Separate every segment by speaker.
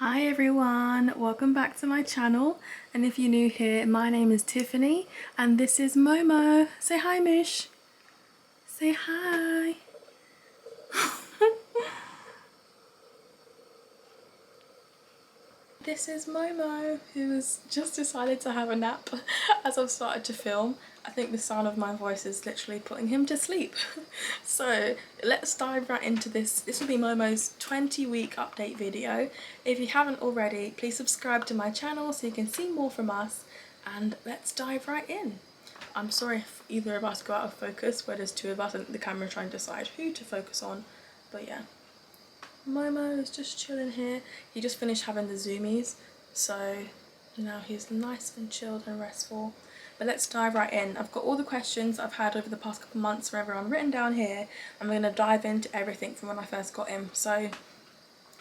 Speaker 1: Hi everyone, welcome back to my channel, and if you're new here, my name is Tiffany and this is Momo. Say hi, Mish. Say hi. This is Momo, who has just decided to have a nap as I've started to film. I think the sound of my voice is literally putting him to sleep. So let's dive right into this. This will be Momo's 20-week update video. If you haven't already, please subscribe to my channel so you can see more from us, and let's dive right in. I'm sorry if either of us go out of focus, where there's two of us and the camera trying to decide who to focus on, but yeah. Momo is just chilling here. He just finished having the zoomies, so now he's nice and chilled and restful. But let's dive right in. I've got all the questions I've had over the past couple months from everyone written down here. I'm going to dive into everything from when I first got him. So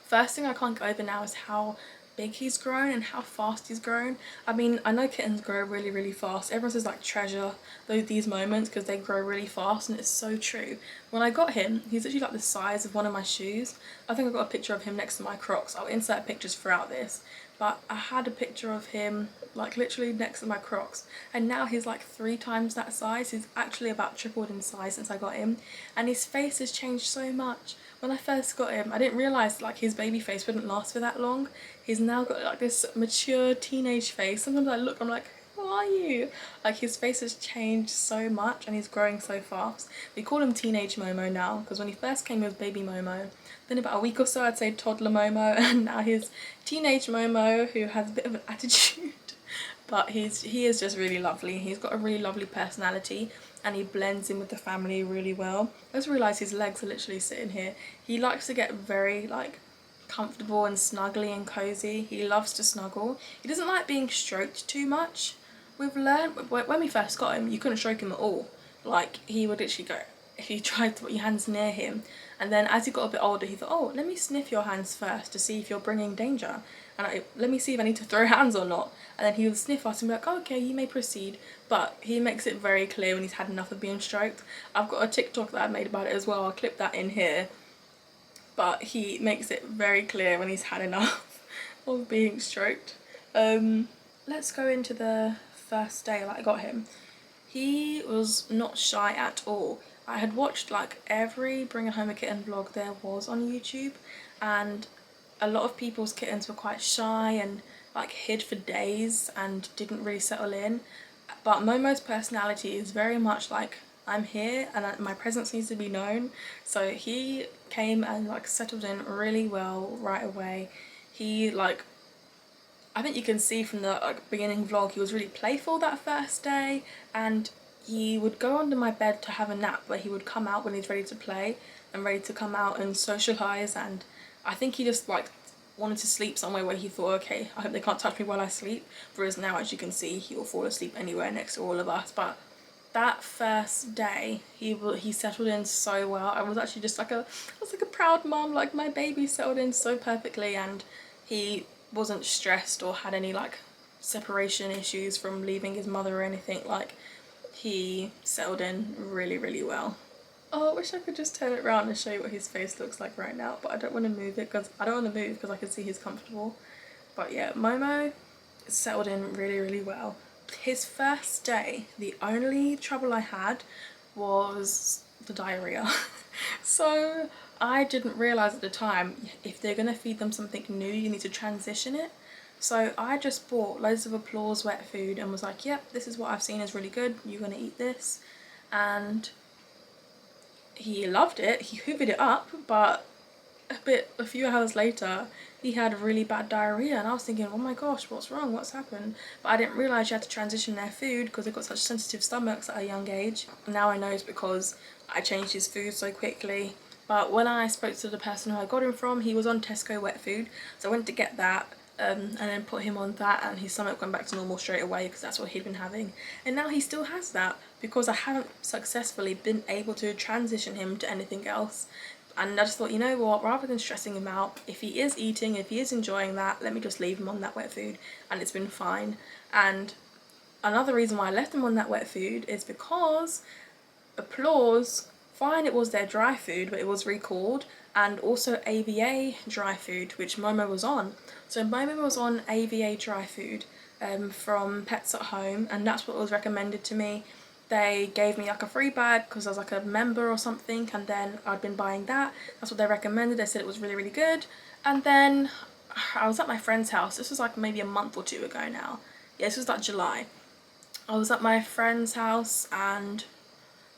Speaker 1: first thing I can't get over now is how big he's grown and how fast he's grown. I mean, I know kittens grow really fast. Everyone says like treasure these moments because they grow really fast, and it's so true. When I got him, he's actually like the size of one of my shoes. I think I got a picture of him next to my Crocs. I'll insert pictures throughout this, but I had a picture of him like literally next to my Crocs, and now he's like 3 times that size. He's actually about tripled in size since I got him, and his face has changed so much. When I first got him, I didn't realise like his baby face wouldn't last for that long. He's now got like this mature teenage face. Sometimes I look, I'm like, who are you? Like his face has changed so much and he's growing so fast. We call him teenage Momo now, because when he first came he was baby Momo. Then about a week or so I'd say toddler Momo, and now he's teenage Momo who has a bit of an attitude. But he is just really lovely. He's got a really lovely personality and he blends in with the family really well. I just realised his legs are literally sitting here. He likes to get very like comfortable and snuggly and cozy. He loves to snuggle. He doesn't like being stroked too much. We've learned, when we first got him, you couldn't stroke him at all. Like he would literally go, if you tried to put your hands near him, and then as he got a bit older he thought, oh, let me sniff your hands first to see if you're bringing danger, and let me see if I need to throw hands or not, and then he would sniff us and be like, oh, okay, you may proceed. But he makes it very clear when he's had enough of being stroked. I've got a TikTok that I made about it as well, I'll clip that in here, but he makes it very clear when he's had enough of being stroked. Let's go into the first day that I got him. He was not shy at all. I had watched like every Bring Home a Kitten vlog there was on YouTube, and a lot of people's kittens were quite shy and like hid for days and didn't really settle in. But Momo's personality is very much like, I'm here and my presence needs to be known. So he came and like settled in really well right away. He like, I think you can see from the like, beginning vlog, he was really playful that first day, and he would go under my bed to have a nap, where he would come out when he's ready to play and ready to come out and socialise. And I think he just like wanted to sleep somewhere where he thought, okay, I hope they can't touch me while I sleep. Whereas now, as you can see, he will fall asleep anywhere next to all of us. But that first day he settled in so well. I was actually just like I was like a proud mom, like my baby settled in so perfectly, and he wasn't stressed or had any like separation issues from leaving his mother or anything. Like he settled in really well. Oh, I wish I could just turn it around and show you what his face looks like right now, but I don't want to move it because I can see he's comfortable. But yeah, Momo settled in really well. His first day, the only trouble I had was the diarrhea. So I didn't realise at the time, if they're going to feed them something new, you need to transition it. So I just bought loads of Applause wet food and was like, yep, this is what I've seen is really good, you're going to eat this. And he loved it, he hoovered it up, but a few hours later he had really bad diarrhea, and I was thinking, oh my gosh, what's wrong, what's happened? But I didn't realise you had to transition their food because they've got such sensitive stomachs at a young age. Now I know it's because I changed his food so quickly. But when I spoke to the person who I got him from, he was on Tesco wet food, so I went to get that and then put him on that, and his stomach went back to normal straight away because that's what he'd been having. And now he still has that because I haven't successfully been able to transition him to anything else. And I just thought, you know what, rather than stressing him out, if he is eating, if he is enjoying that, let me just leave him on that wet food, and it's been fine. And another reason why I left him on that wet food is because Applause fine, it was their dry food, but it was recalled, and also AVA dry food, which Momo was on. So Momo was on AVA dry food from Pets at Home, and that's what was recommended to me. They gave me like a free bag because I was like a member or something, and then I'd been buying that. That's what they recommended. They said it was really, really good. And then I was at my friend's house. This was like maybe a month or two ago now. Yeah, this was like July. I was at my friend's house, and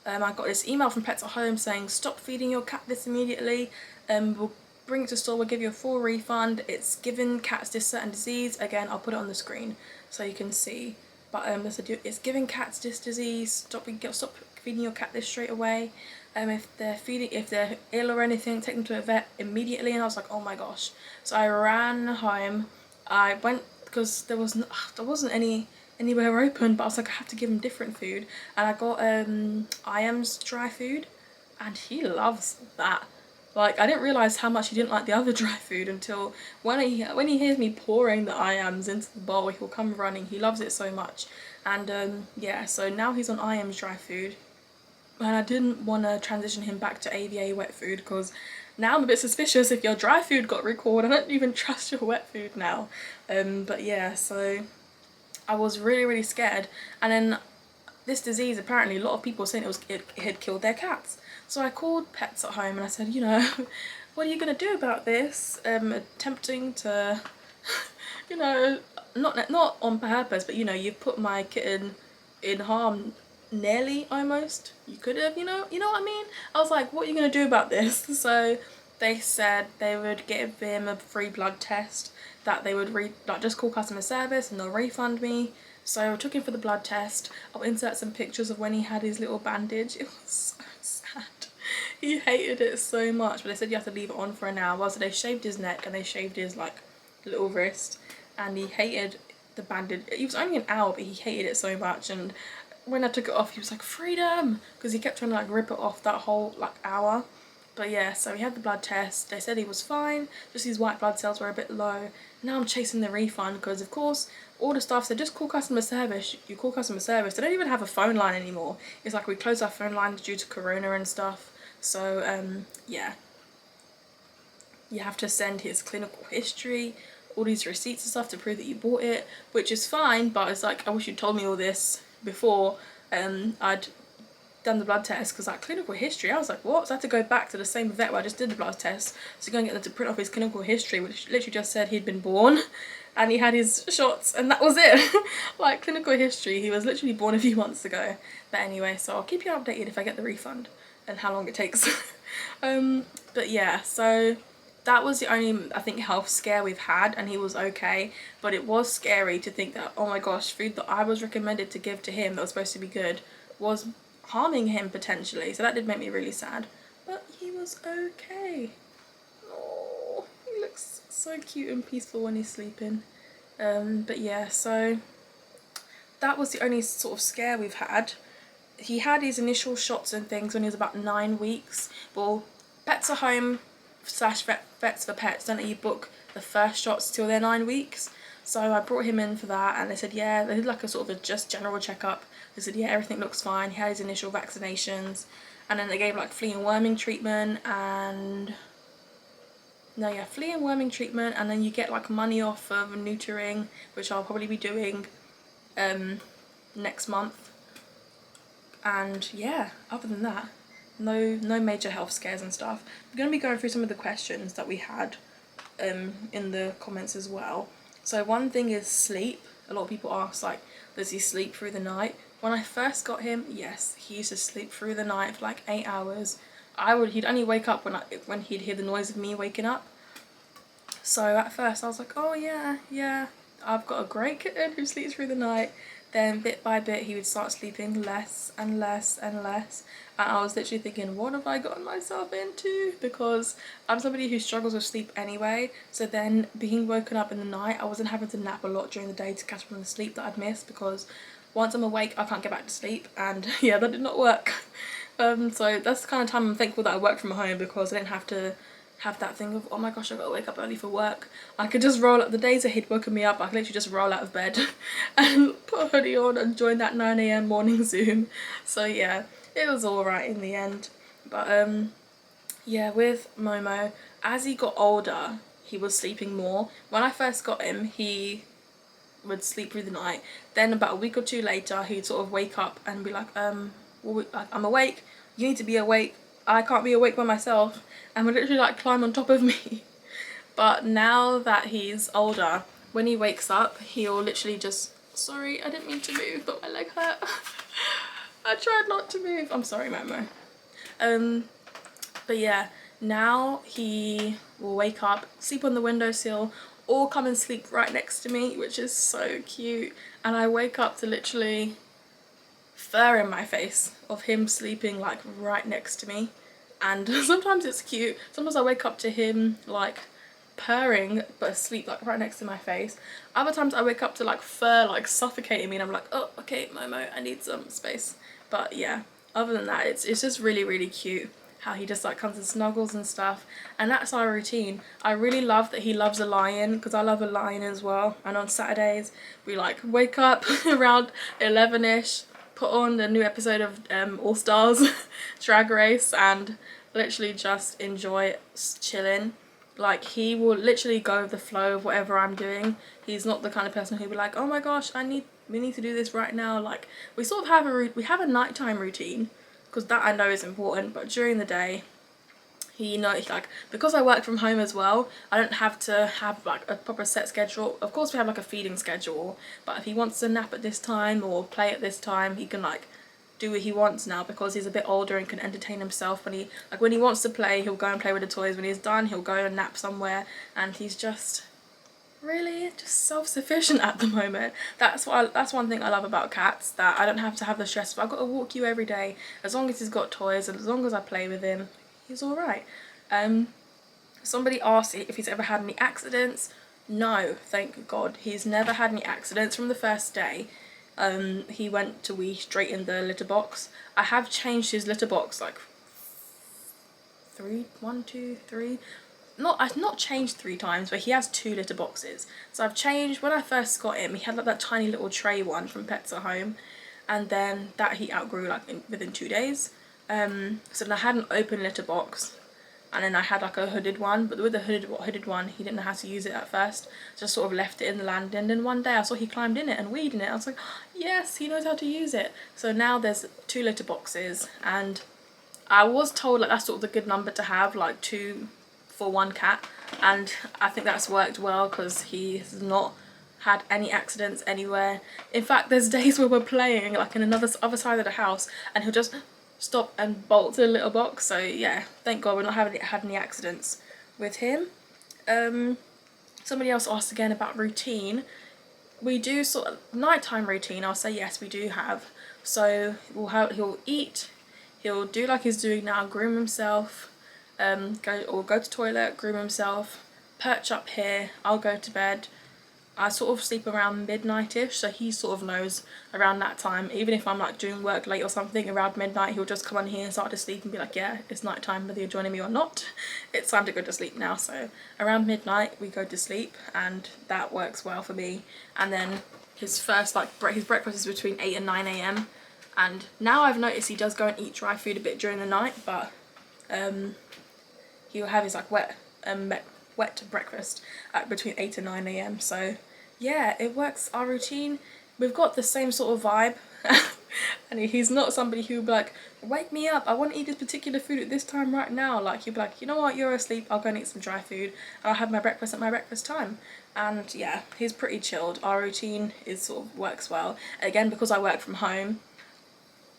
Speaker 1: I got this email from Pets at Home saying stop feeding your cat this immediately. We'll bring it to store, we'll give you a full refund. It's given cats this certain disease. Again, I'll put it on the screen so you can see. But they said it's giving cats this disease. Stop feeding your cat this straight away. If they're ill or anything, take them to a vet immediately. And I was like, oh my gosh. So I ran home. I went because there wasn't anywhere open, but I was like, I have to give him different food. And I got IAM's dry food, and he loves that. Like, I didn't realise how much he didn't like the other dry food until when he hears me pouring the IAMs into the bowl, he'll come running. He loves it so much. And yeah, so now he's on IAM's dry food. And I didn't want to transition him back to AVA wet food because now I'm a bit suspicious if your dry food got recalled. I don't even trust your wet food now. But yeah, so I was really, really scared. And then this disease, apparently a lot of people were saying it had killed their cats. So I called Pets at Home and I said, you know, what are you going to do about this? Attempting to, you know, not on purpose, but you know, you've put my kitten in harm nearly, almost. You could have, you know what I mean? I was like, what are you going to do about this? So they said they would give him a free blood test, that they would just call customer service and they'll refund me. So I took him for the blood test. I'll insert some pictures of when he had his little bandage. It was so sad. He hated it so much, but they said you have to leave it on for an hour. So they shaved his neck and they shaved his like little wrist, and he hated the bandage. It was only an hour, but he hated it so much. And when I took it off, he was like, freedom, because he kept trying to like rip it off that whole like hour. But yeah, so he had the blood test. They said he was fine, just his white blood cells were a bit low. Now I'm chasing the refund because of course all the staff said just call customer service. You call customer service. They don't even have a phone line anymore. It's like we closed our phone lines due to corona and stuff. So yeah, you have to send his clinical history, all these receipts and stuff to prove that you bought it, which is fine, but it's like, I wish you'd told me all this before I'd done the blood test, because like clinical history, I was like, what? So I had to go back to the same vet where I just did the blood test to go and get them to print off his clinical history, which literally just said he'd been born and he had his shots, and that was it. Like clinical history, he was literally born a few months ago. But anyway, so I'll keep you updated if I get the refund and how long it takes. But yeah, so that was the only, I think, health scare we've had, and he was okay. But it was scary to think that, oh my gosh, food that I was recommended to give to him that was supposed to be good was harming him potentially. So that did make me really sad. But he was okay. Oh, he looks so cute and peaceful when he's sleeping. But yeah, so that was the only sort of scare we've had. He had his initial shots and things when he was about 9 weeks. Well, Pets at Home / Vets for Pets don't let you book the first shots till they're 9 weeks. So I brought him in for that, and they said, yeah, they did like a sort of a just general checkup. They said, yeah, everything looks fine. He had his initial vaccinations, and then they gave like flea and worming treatment, and flea and worming treatment, and then you get like money off of neutering, which I'll probably be doing next month. And yeah, other than that, no major health scares and stuff. We're going to be going through some of the questions that we had in the comments as well. So one thing is sleep. A lot of people ask, like, does he sleep through the night? When I first got him, yes, he used to sleep through the night for like 8 hours. He'd only wake up when he'd hear the noise of me waking up. So at first I was like, oh yeah, I've got a great kitten who sleeps through the night. Then bit by bit he would start sleeping less and less and less, and I was literally thinking, what have I gotten myself into? Because I'm somebody who struggles with sleep anyway, so then being woken up in the night, I wasn't having to nap a lot during the day to catch up on the sleep that I'd missed, because once I'm awake I can't get back to sleep, and yeah, that did not work. So that's the kind of time I'm thankful that I work from home, because I didn't have to have that thing of, oh my gosh, I've got to wake up early for work. I could just roll up, the days that he'd woken me up, I could literally just roll out of bed and put a hoodie on and join that 9 AM morning Zoom. So yeah, it was alright in the end. But yeah, with Momo, as he got older, he was sleeping more. When I first got him, he would sleep through the night. Then about a week or two later, he'd sort of wake up and be like, well, I'm awake. You need to be awake. I can't be awake by myself. And would literally like climb on top of me. But now that he's older, when he wakes up, he'll literally just, sorry, I didn't mean to move, but my leg hurt. I tried not to move. I'm sorry, Momo. But yeah, now he will wake up, sleep on the windowsill, or come and sleep right next to me, which is so cute. And I wake up to literally fur in my face of him sleeping like right next to me. And sometimes it's cute. Sometimes I wake up to him like purring but asleep like right next to my face. Other times I wake up to like fur like suffocating me and I'm like, oh okay Momo, I need some space. But yeah, other than that, it's just really cute how he just like comes and snuggles and stuff. And that's our routine. I really love that he loves a lion, because I love a lion as well. And on Saturdays we like wake up around 11ish, put on the new episode of All Stars Drag Race, and literally just enjoy chilling. Like, he will literally go with the flow of whatever I'm doing. He's not the kind of person who'll be like, oh my gosh, we need to do this right now. Like, we sort of have a nighttime routine, because that I know is important, but during the day, he knows, like, because I work from home as well, I don't have to have like a proper set schedule. Of course we have like a feeding schedule, but if he wants to nap at this time or play at this time, he can like do what he wants now, because he's a bit older and can entertain himself. When he wants to play, he'll go and play with the toys. When he's done, he'll go and nap somewhere, and he's just really just self-sufficient at the moment. That's one thing I love about cats, that I don't have to have the stress of I've got to walk you every day. As long as he's got toys and as long as I play with him, he's all right. Somebody asked if he's ever had any accidents. No, thank God, he's never had any accidents from the first day. He went to wee straight in the litter box. I have changed his litter box like I've not changed 3 times, but he has 2 litter boxes. So I've changed, when I first got him, he had like that tiny little tray one from Pets at Home, and then that he outgrew like within 2 days. So then I had an open litter box, and then I had like a hooded one, but with the hooded one, he didn't know how to use it at first, just sort of left it in the landing. And then one day I saw he climbed in it and weed in it. I was like, yes, he knows how to use it. So now there's 2 litter boxes, and I was told like that's sort of the good number to have, like 2 for 1 cat, and I think that's worked well, because he's not had any accidents anywhere. In fact, there's days where we're playing like in other side of the house, and he'll just stop and bolt to the little box. So yeah, thank God we're not having had any accidents with him. Somebody else asked again about routine. We do sort of nighttime routine. I'll say yes, we do have. So he'll eat, he'll do like he's doing now, groom himself, go to toilet, groom himself, perch up here, I'll go to bed. I sort of sleep around midnight-ish, so he sort of knows around that time. Even if I'm like doing work late or something, around midnight he'll just come on here and start to sleep and be like, yeah, it's night time whether you're joining me or not. It's time to go to sleep now. So around midnight we go to sleep, and that works well for me. And then his first his breakfast is between 8 and 9 a.m. And now I've noticed he does go and eat dry food a bit during the night, but he'll have his like wet breakfast at between 8 and 9 a.m. So yeah, it works, our routine. We've got the same sort of vibe. And he's not somebody who'll be like, wake me up, I want to eat this particular food at this time right now. Like, he'll be like, you know what, you're asleep, I'll go and eat some dry food, I'll have my breakfast at my breakfast time. And yeah, he's pretty chilled. Our routine is sort of works well. Again, because I work from home,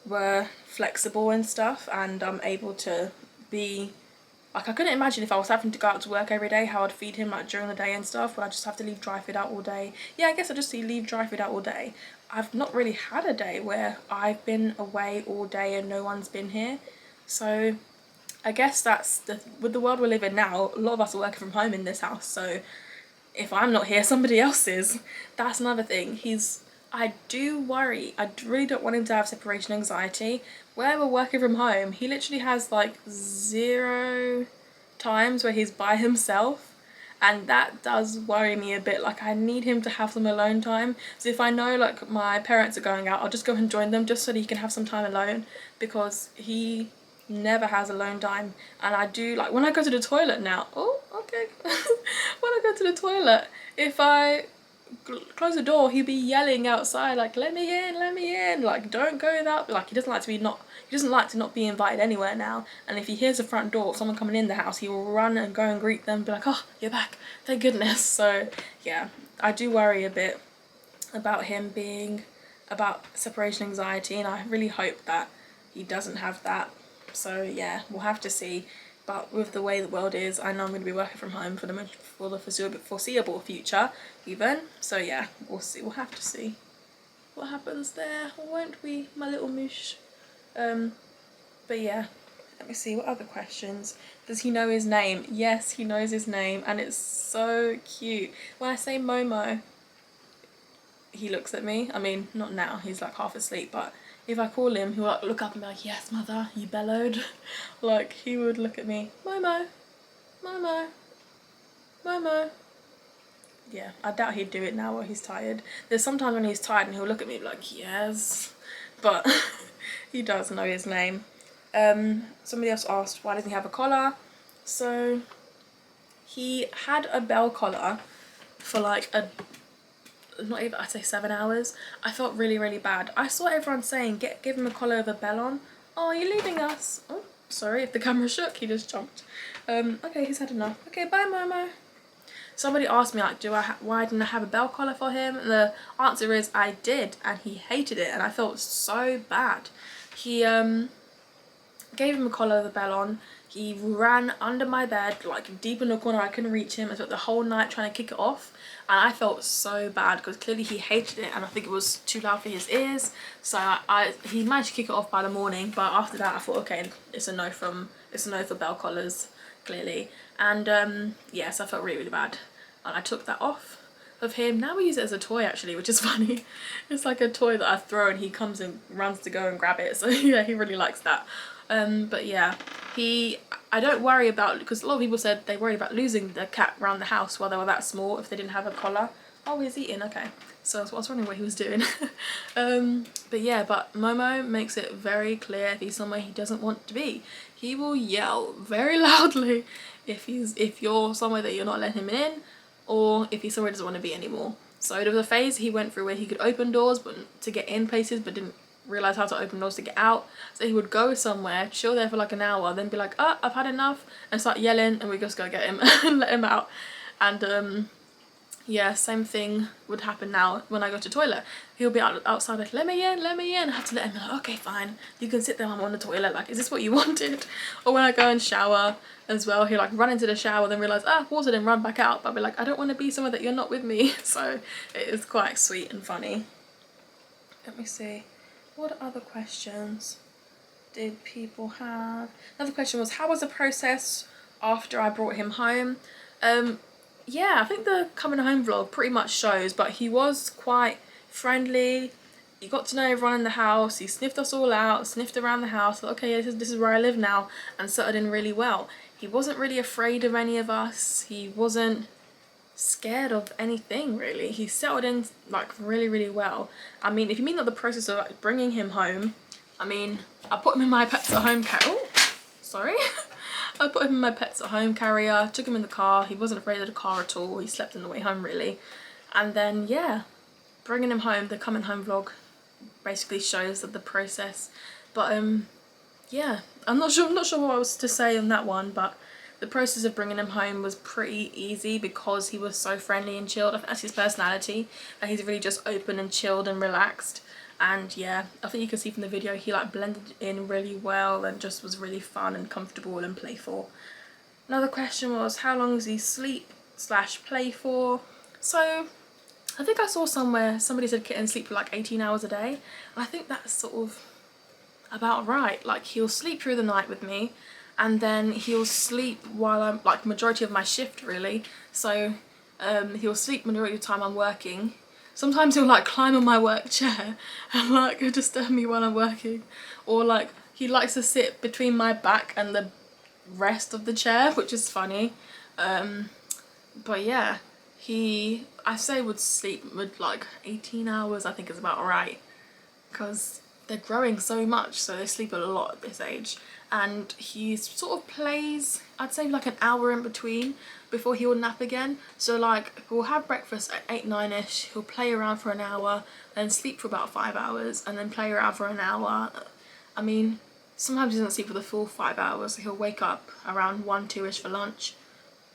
Speaker 1: we're flexible and stuff, and I'm able to be like, I couldn't imagine if I was having to go out to work every day how I'd feed him like during the day and stuff, but I just have to leave dry food out all day. Yeah, I guess I just leave dry food out all day. I've not really had a day where I've been away all day and no one's been here. So I guess that's with the world we live in now, a lot of us are working from home in this house, so if I'm not here, somebody else is. That's another thing. I do worry. I really don't want him to have separation anxiety. Where we're working from home, he literally has like 0 times where he's by himself, and that does worry me a bit. Like, I need him to have some alone time. So if I know like my parents are going out, I'll just go and join them just so that he can have some time alone, because he never has alone time. And I do, like, when I go to the toilet now, oh, okay. When I go to the toilet, if I close the door, he'd be yelling outside, like, let me in, like, don't go that, like, he doesn't like to not be invited anywhere now. And if he hears the front door, someone coming in the house, he will run and go and greet them, be like, oh, you're back, thank goodness. So yeah, I do worry a bit about him being about separation anxiety, and I really hope that he doesn't have that. So yeah, we'll have to see. But with the way the world is, I know I'm going to be working from home for the foreseeable future even. So yeah, we'll see. We'll have to see what happens there, won't we, my little moosh? But yeah, let me see, what other questions? Does he know his name? Yes, he knows his name, and it's so cute. When I say Momo, he looks at me. I mean, not now, he's like half asleep, but if I call him, he'll like look up and be like, yes, mother, you bellowed. Like, he would look at me, Momo, Momo, Momo. Yeah, I doubt he'd do it now while he's tired. There's sometimes when he's tired and he'll look at me like, yes, but he does know his name. Somebody else asked, why doesn't he have a collar? So he had a bell collar for like not even, I'd say 7 hours. I felt really, really bad. I saw everyone saying, give him a collar with a bell on. Oh, you're leaving us. Oh, sorry, if the camera shook, he just jumped. Okay, he's had enough. Okay, bye, Momo. Somebody asked me, like, why didn't I have a bell collar for him? And the answer is I did, and he hated it, and I felt so bad. He gave him a collar with a bell on. He ran under my bed, like deep in the corner. I couldn't reach him. I spent the whole night trying to kick it off, and I felt so bad because clearly he hated it, and I think it was too loud for his ears. So he managed to kick it off by the morning, but after that I thought, okay, it's a no for bell collars, clearly. And yes, I felt really, really bad, and I took that off of him. Now we use it as a toy actually, which is funny. It's like a toy that I throw and he comes and runs to go and grab it. So yeah, he really likes that. But yeah, I don't worry about, because a lot of people said they worried about losing the cat around the house while they were that small if they didn't have a collar. Oh, he's eating, okay. So I was wondering what he was doing. But yeah, but Momo makes it very clear if he's somewhere he doesn't want to be. He will yell very loudly if you're somewhere that you're not letting him in, or if he's somewhere he doesn't want to be anymore. So there was a phase he went through where he could open doors but to get in places, but didn't realise how to open doors to get out. So he would go somewhere, chill there for like an hour, then be like, oh, I've had enough, and start yelling, and we just go get him and let him out. And yeah, same thing would happen now when I go to the toilet. He'll be outside like, let me in, I have to let him in, like, okay, fine, you can sit there, I'm on the toilet, like, is this what you wanted? Or when I go and shower as well, he'll like run into the shower, then realise, water, then run back out, but I'll be like, I don't want to be somewhere that you're not with me. So it is quite sweet and funny. Let me see, what other questions did people have? Another question was, how was the process after I brought him home? Yeah, I think the coming home vlog pretty much shows, but he was quite friendly. He got to know everyone in the house. He sniffed us all out, sniffed around the house, thought, okay, yeah, this is where I live now, and settled in really well. He wasn't really afraid of any of us. He wasn't scared of anything really. He settled in like really, really well. I mean, if you mean like the process of like bringing him home, I mean, I put him in my pets at home I put him in my pets at home carrier, took him in the car. He wasn't afraid of the car at all. He slept on the way home really. And then yeah, bringing him home, the coming home vlog basically shows that the process. But yeah, I'm not sure what I was to say on that one, but the process of bringing him home was pretty easy because he was so friendly and chilled. I think that's his personality, and he's really just open and chilled and relaxed. And yeah, I think you can see from the video he like blended in really well and just was really fun and comfortable and playful. Another question was, how long does he sleep/play for? So I think I saw somewhere somebody said kittens sleep for like 18 hours a day, and I think that's sort of about right. Like, he'll sleep through the night with me, and then he'll sleep while I'm like majority of my shift really. So he'll sleep majority of the time I'm working. Sometimes he'll like climb on my work chair and like disturb me while I'm working, or like he likes to sit between my back and the rest of the chair, which is funny. But yeah, I say would sleep with like 18 hours I think is about right, because they're growing so much, so they sleep a lot at this age. and he sort of plays, I'd say like an hour in between before he will nap again. So like we'll have breakfast at 8, 9ish, he'll play around for an hour, then sleep for about 5 hours, and then play around for an hour. I mean, sometimes he doesn't sleep for the full 5 hours, so he'll wake up around 1, 2ish for lunch,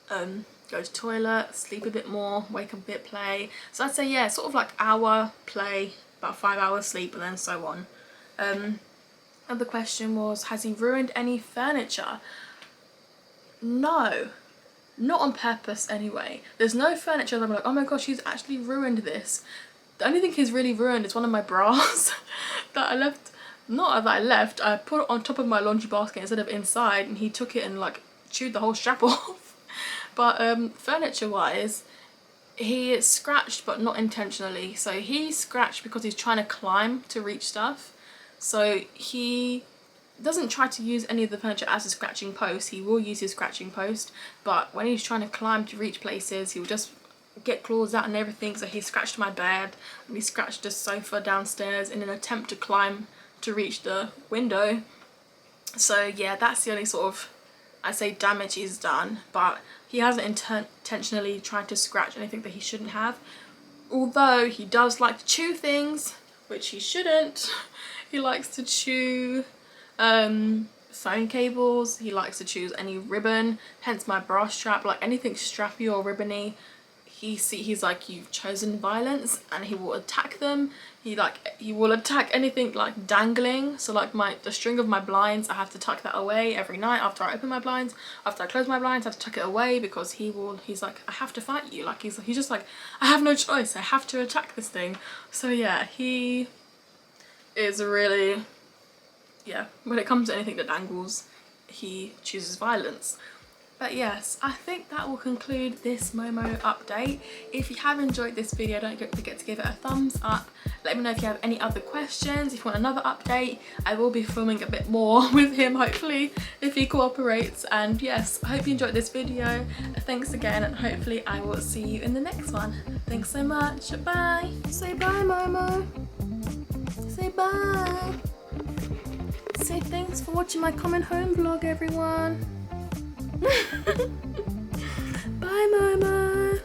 Speaker 1: go to toilet, sleep a bit more, wake up a bit, play. So I'd say, yeah, sort of like hour play, about 5 hours sleep, and then so on. Other question was, has he ruined any furniture? No, not on purpose anyway. There's no furniture that I'm like, oh my gosh, he's actually ruined this. The only thing he's really ruined is one of my bras that I left, not that I left, I put it on top of my laundry basket instead of inside, and he took it and like chewed the whole strap off. But furniture wise, he scratched, but not intentionally. So he scratched because he's trying to climb to reach stuff. So he doesn't try to use any of the furniture as a scratching post. He will use his scratching post, but when he's trying to climb to reach places, he will just get claws out and everything. So he scratched my bed, and he scratched the sofa downstairs in an attempt to climb to reach the window. So yeah, that's the only sort of, I say, damage he's done, but he hasn't intentionally tried to scratch anything that he shouldn't have. Although he does like to chew things, which he shouldn't. He likes to chew phone cables, he likes to chew any ribbon, hence my bra strap, like anything strappy or ribbony. He's like, you've chosen violence, and he will attack them. He will attack anything like dangling. So like the string of my blinds, I have to tuck that away every night after I open my blinds. After I close my blinds, I have to tuck it away because he's like, I have to fight you. Like he's just like, I have no choice, I have to attack this thing. So yeah, he is really, yeah, when it comes to anything that dangles, he chooses violence. But yes, I think that will conclude this Momo update. If you have enjoyed this video, don't forget to give it a thumbs up. Let me know if you have any other questions. If you want another update, I will be filming a bit more with him, hopefully, if he cooperates. And yes, I hope you enjoyed this video. Thanks again, and hopefully I will see you in the next one. Thanks so much. Bye. Say bye, Momo. Say bye. Say thanks for watching my coming home vlog, everyone. Bye, Momo.